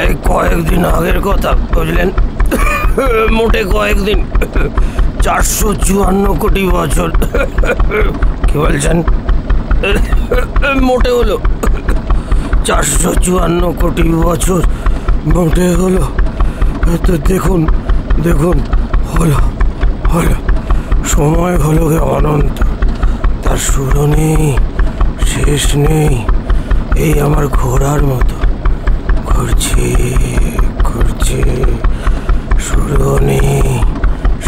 এই কয়েকদিন আগের কথা বুঝলেন, মোটে কয়েকদিন, 454 কোটি বছর। কি বলছেন? মোটে হলো 454 কোটি বছর মোটে হলো। তো দেখুন দেখুন, হলো হলো, সময় হলো গে অনন্ত, তার শুরু নেই শেষ নেই। এই আমার ঘোড়ার মতো ঘুরছে ঘুরছে, শুরুও নেই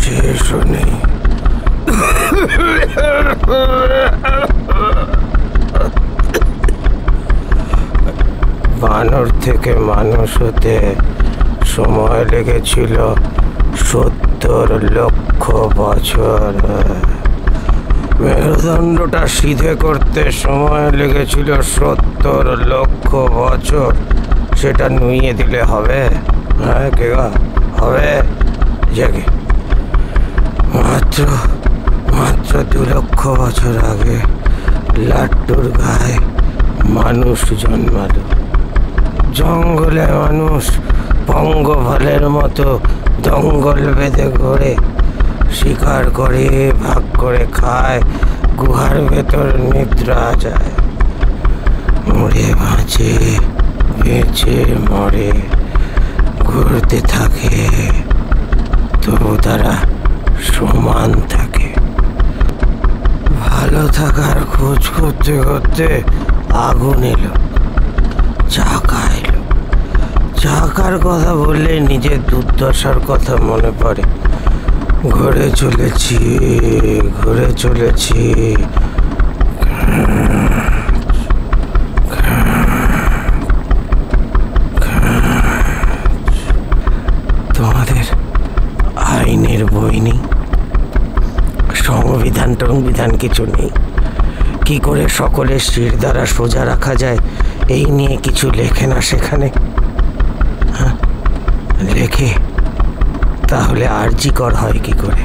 শেষও নেই। বানর থেকে মানুষ হতে সময় লেগেছিল 70 লক্ষ বছর। মেরুদণ্ডটা সিধে করতে সময় লেগেছিল 70 লক্ষ বছর। সেটা নুইয়ে দিলে হবে? হ্যাঁ কেগা হবে? জাগে মাত্র 2 লক্ষ বছর আগে লাট্টুর গায়ে মানুষ জন্মালো। জঙ্গলে মানুষ পঙ্গপালের মতো জঙ্গল বেঁধে ঘোরে, শিকার করে, ভাগ করে খায়, গুহার ভেতর নিদ্রা যায়, মরে বাঁচে, বেঁচে মরে, ঘুরতে থাকে, তবু তারা সমান থাকে। ভালো থাকার খোঁজ করতে করতে আগুন এলো, চাকা এলো। চাকার কথা বললে নিজের দুর্দশার কথা মনে পড়ে। ঘুরে চলেছি ঘুরে চলেছি, তোমাদের আইনের বই নেই, সংবিধান টংবিধান কিছু নেই। কি করে সকলের শির দ্বারা সোজা রাখা যায় এই নিয়ে কিছু লেখে না সেখানে? হ্যাঁ লেখে, তাহলে আরজিকর হয় কি করে?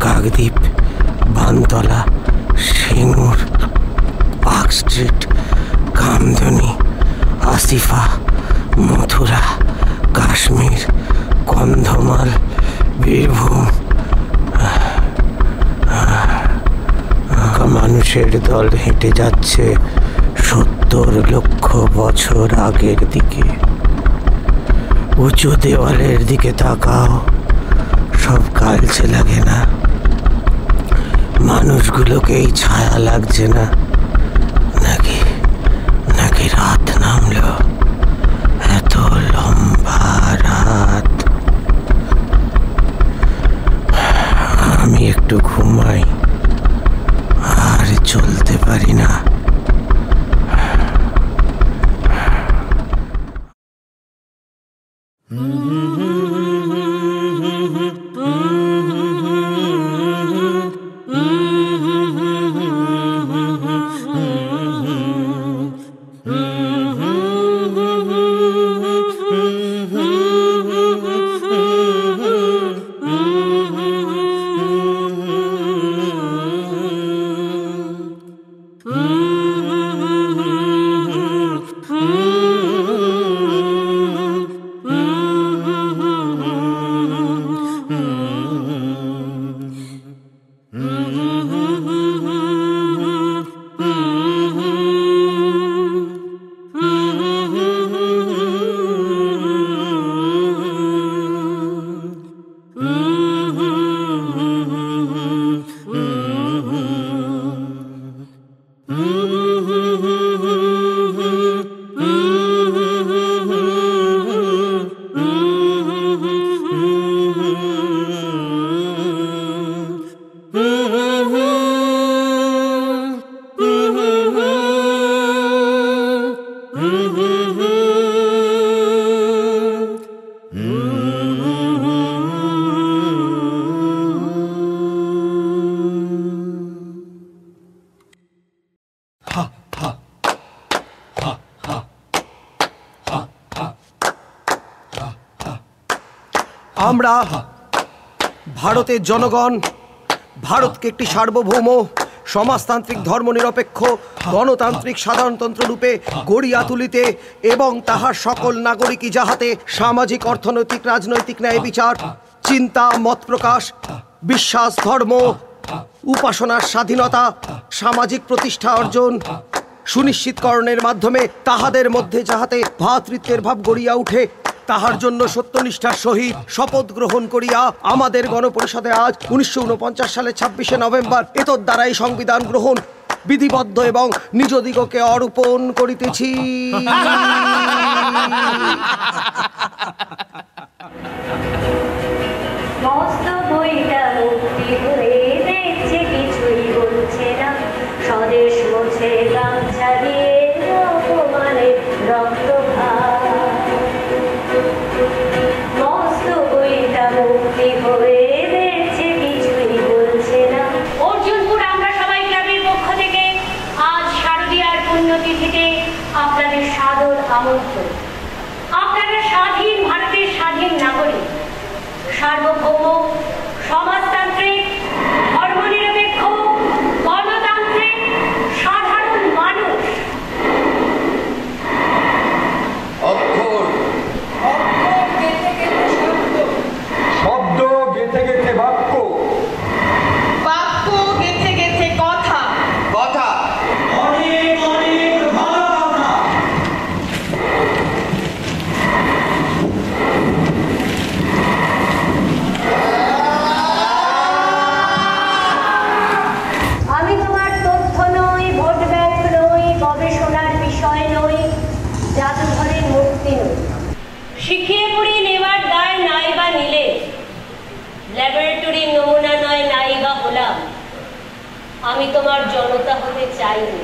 Kakdwip, Bantala, Singur, park street, Kamduni, Asifa, Mathura, Kashmir, Kandhamal, Birbhum. মানুষের দল হেঁটে যাচ্ছে 70 লক্ষ বছর আগের দিকে। উঁচু দেওয়ালের দিকে তাকাও, সব কালচে লাগে না? মানুষগুলোকে এই ছায়া লাগছে না? নাকি নাকি রাত নামলো? এত লম্বা রাত। আমি একটু ঘুমাই, আর চলতে পারি না। আমরা ভারতের জনগণ ভারতকে একটি সার্বভৌম সমাজতান্ত্রিক ধর্মনিরপেক্ষ গণতান্ত্রিক সাধারণতন্ত্র রূপে গড়িয়া তুলিতে এবং তাহার সকল নাগরিকই যাহাতে সামাজিক অর্থনৈতিক রাজনৈতিক ন্যায় বিচার চিন্তা মত প্রকাশ বিশ্বাস ধর্ম উপাসনার স্বাধীনতা সামাজিক প্রতিষ্ঠা অর্জন সুনিশ্চিতকরণের মাধ্যমে তাহাদের মধ্যে যাহাতে ভ্রাতৃত্বের ভাব গড়িয়া উঠে তাহার জন্য সত্যনিষ্ঠার সহিত শপথ গ্রহণ করিয়া আমাদের গণপরিষদে আজ 1949 সালের 26শে নভেম্বর এতদ দ্বারাই সংবিধান গ্রহণ বিধিবদ্ধ এবং নিজ দিগকে অর্পণ করিতেছি। মস্ত বইটা মুক্তি হয়ে দেখছে কিছুই বলছে না স্বদেশ মুছে গামছা দিয়ে অপমানে রক্ত মস্ত বইটা মুক্তি হয়ে দেখছে কিছুই বলছে না। অর্জুনপুর আমরা সবাই ক্লাবের পক্ষ থেকে আজ শারদীয়ার পুণ্যতিথিতে আপনাদের সাদর আমন্ত্রণ। আপনারা স্বাধীন ভারতের স্বাধীন নাগরিক সার্বভৌম সমাজতান্ত্রিক ধর্মনিরপেক্ষ গণতান্ত্রিক সাধারণ মানুষ। অক্ষর অক্ষর গেঁথে গেঁথে শব্দ শব্দ গেঁথে গেঁথে বাক্য বাক্য গেঁথে গেঁথে কথা কথা অনেক অনেক ভালো কথা। আমি তোমার তথ্য নই ভোট ব্যাংক নই গবেষণার বিষয় নই জাদুঘরের মূর্তি নই শিখিয়ে পড়ি নেবার দায় নাই বা নিলে ল্যাবরেটরির নমুনা নয় নাই বা হলাম আমি তোমার জনতা হতে চাইনি।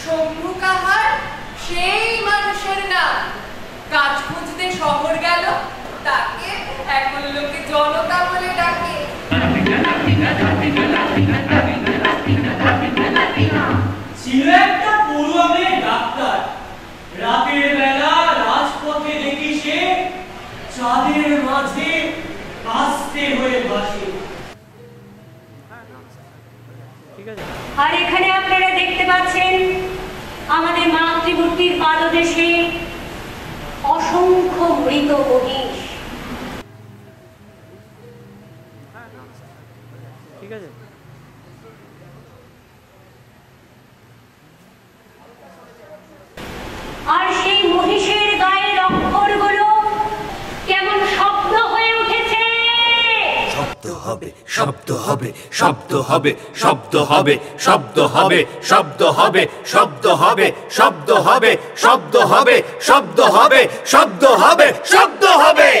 শম্ভু কাহার সেই মানুষের নাম কাজ খুঁজতে শহর গেল তাকে এখন লোকে জনতা বলে ডাকে। ছিল একটা পড়ুয়ামের ডাক্তার রাতের বেলা রাজপথে দেখি সে চাঁদের মাঝে আস্তে হয়ে বাসে। আর এখানে আপনারা দেখতে পাচ্ছেন আমাদের মাতৃমূর্তির পাদদেশে অসংখ্য মৃত মহিষ। ঠিক আছে আর সেই মহিষের গায়ের অক্ষরগুলো কেমন শব্দ হয়ে উঠেছে। শব্দ হবে শব্দ হবে শব্দ হবে শব্দ হবে শব্দ হবে শব্দ হবে শব্দ হবে শব্দ হবে শব্দ হবে শব্দ হবে শব্দ হবে শব্দ হবে।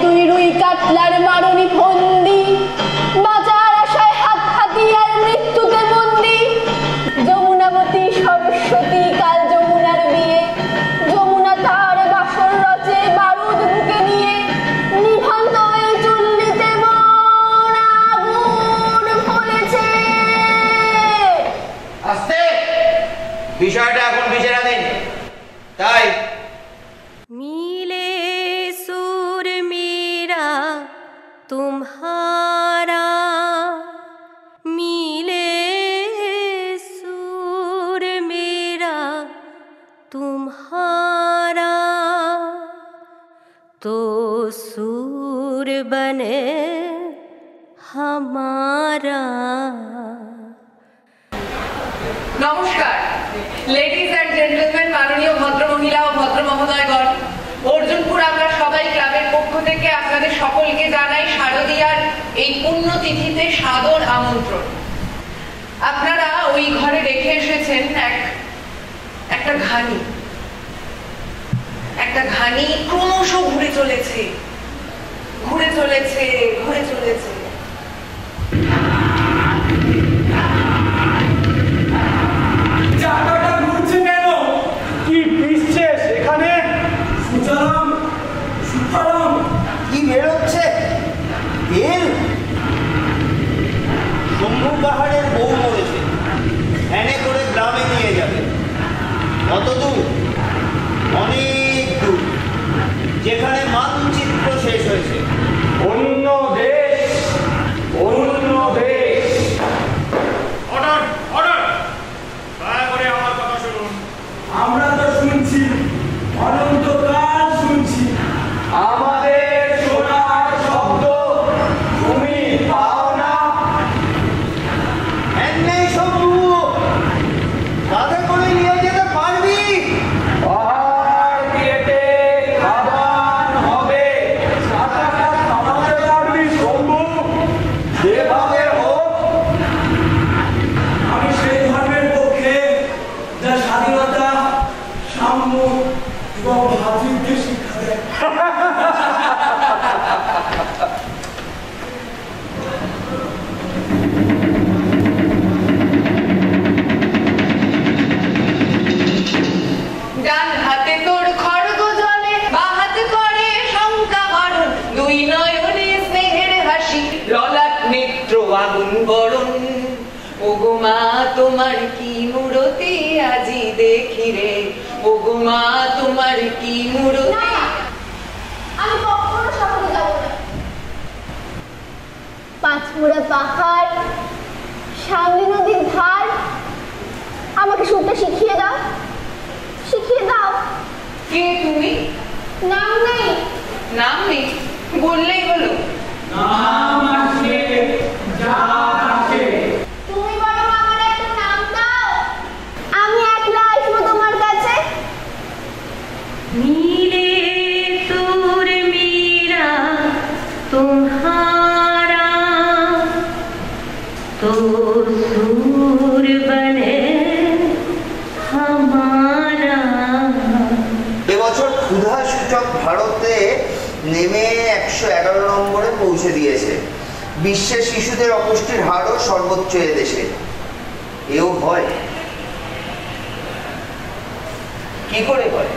দুই রুই কাতলার মারণী ফন্দি বাঁচার আশায় হাত হাতিয়ার মৃত্যুতে বন্দি যমুনাবতী সরস্বতী কাল যমুনার বিয়ে যমুনা তার বাসর রচে বারুদ বুকে নিয়ে নিভন্ত এই চুল্লিতে মন আগুন ফলেছে। আস্তে বিষয়টা এখন বিচারাধীন তাই मिले सुर मेरा तुम्हारा मिले सुर मेरा तुम्हारा तो सुर बने हमारा। নমস্কার লেডিজ অ্যান্ড জেন্টলম্যান মাননীয় ভদ্র মহিলা ও ভদ্র মহোদয়গণ অর্জুনপুর আমরা সবাই ক্লাবের পক্ষ থেকে আপনাদের সকলকে জানাই শারদীয়ার এই পুণ্যতিথিতে সাদর আমন্ত্রণ। আপনারা ওই ঘরে দেখে এসেছেন একটা ঘানি ক্রমশ ঘুরে চলেছে ঘুরে চলেছে ঘুরে চলেছে। চাকাটা ঘুরছে কেন? কি পিছছে সেখানে? সুতরাং কি বেরোতে কত দূর? অনেক দূর, যেখানে মানচিত্র শেষ হয়েছে। অন্য দেশ, অন্য দেশ। Order, order! দয়া করে আমার কথা শুনুন। আমরা তো শুনছি, অনন্তকাল শুনছি। আমাদের শোনার শব্দ তুমি পাও না। নেই শম্ভু, কাঁধে করে নিয়ে যেতে পারবি? পাহাড় কেটে খাদান হবে, সাঁতারটা থামাতে পারবি শম্ভু? যেভাবে হোক। আমি সেই ধর্মের পক্ষে যা স্বাধীনতা, সাম্য এবং ভ্রাতৃত্বের শিক্ষা দেয়। ডান হাতে তোর খড়গ জলে, বা হাতে করে শঙ্কা হরণ, দুই নয়নে স্নেহের হাসি, ললাট নেত্র আগুন বরণ। ওগো মা তোমার কি মূরতি আজি দেখি রে, ওগো মা তোমার কি মূরতি। আমি কখনো শহরে যাব না। পাঁচমুড়া পাহাড়, সামনে নদীর ধার, আমাকে সুরটা শিখিয়ে দাও, শিখিয়ে দাও। কে তুমি? নাম নেই। নাম নেই, বললেই হলো। নাম আছে, জাত আছে। তুমি বরং আমার একটা নাম দাও, আমি একলা আসবো তোমার কাছে। नीले सूर मेरा तुम्हारा तो सूर बने हमारा। এবছর ক্ষুধা সূচক ভারতে নেমে 111 নম্বরে পৌঁছে দিয়েছে। বিশ্বের শিশুদের অপুষ্টির হারও সর্বোচ্চ এদেশে। এও হয়? কি করে হয়?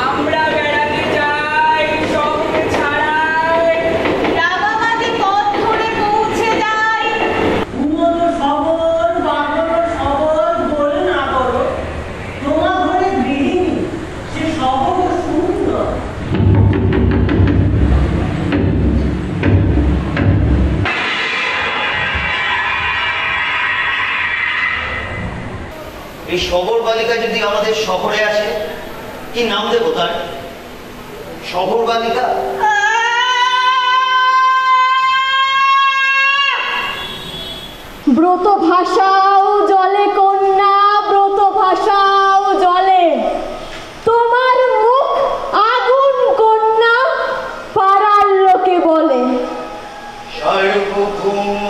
আমরা বেড়াতে যাই শহর ছাড়াই, রাবাবাদী পথ ধরে পৌঁছে যাই। উন্নত সবল, বাঁধনো সবল বলে না করো। তোমার ঘরে গৃহিণী, সে সবল ও সুন্দর। এই শহর বালিকা যদি আমাদের শহরে আসে, কি নাম দেবো তার? শহর বালিকা? ব্রত ভাষাও জলে কন্যা, ব্রত ভাষাও জলে, তোমার মুখ আগুন কন্যা, পাড়ার লোকে বলে। সার্বভৌম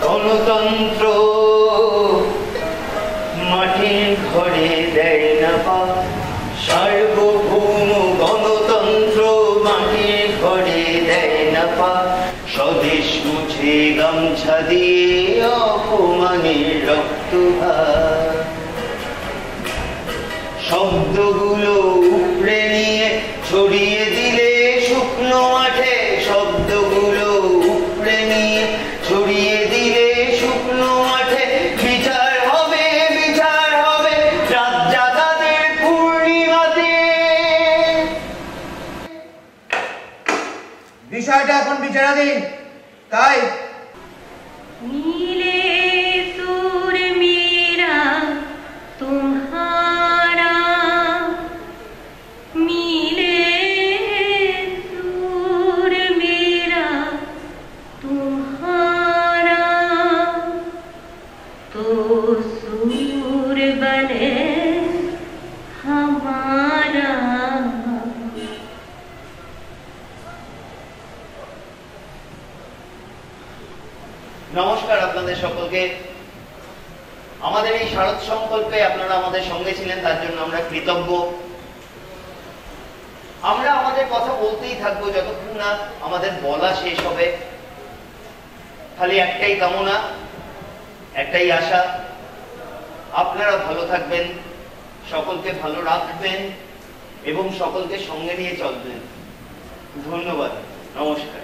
গণতন্ত্র মাটির ঘরে দেয় না পা। সার্বভৌম গণতন্ত্র মাটির ঘরে দেয় না পা। স্বদেশ মুছে গামছা দিয়ে অপমানের রক্তভার। শব্দগুলো উপড়ে নিয়ে ছড়িয়ে দিলে শুকনো মাঠে, শব্দগুলো উপড়ে নিয়ে ছড়িয়ে দিলে শুকনো মাঠে। বিচার হবে, বিচার হবে রাত জাগাদের পূর্ণিমাতে। বিষয়টা এখন বিচারাধীন, তাই नीले सूर मेरा तुम्हारा, नीले सूर मेरा तुम्हारा तो सूर बने हमारा। নমস্কার আপনাদের সকলকে। আমাদের এই শারদ সংকল্পে আপনারা আমাদের সঙ্গে ছিলেন, তার জন্য আমরা কৃতজ্ঞ। আমরা আমাদের কথা বলতেই থাকবো যতক্ষণ না আমাদের বলা শেষ হবে। খালি একটাই কামনা, একটাই আশা, আপনারা ভালো থাকবেন, সকলকে ভালো রাখবেন এবং সকলকে সঙ্গে নিয়ে চলবেন। ধন্যবাদ, নমস্কার।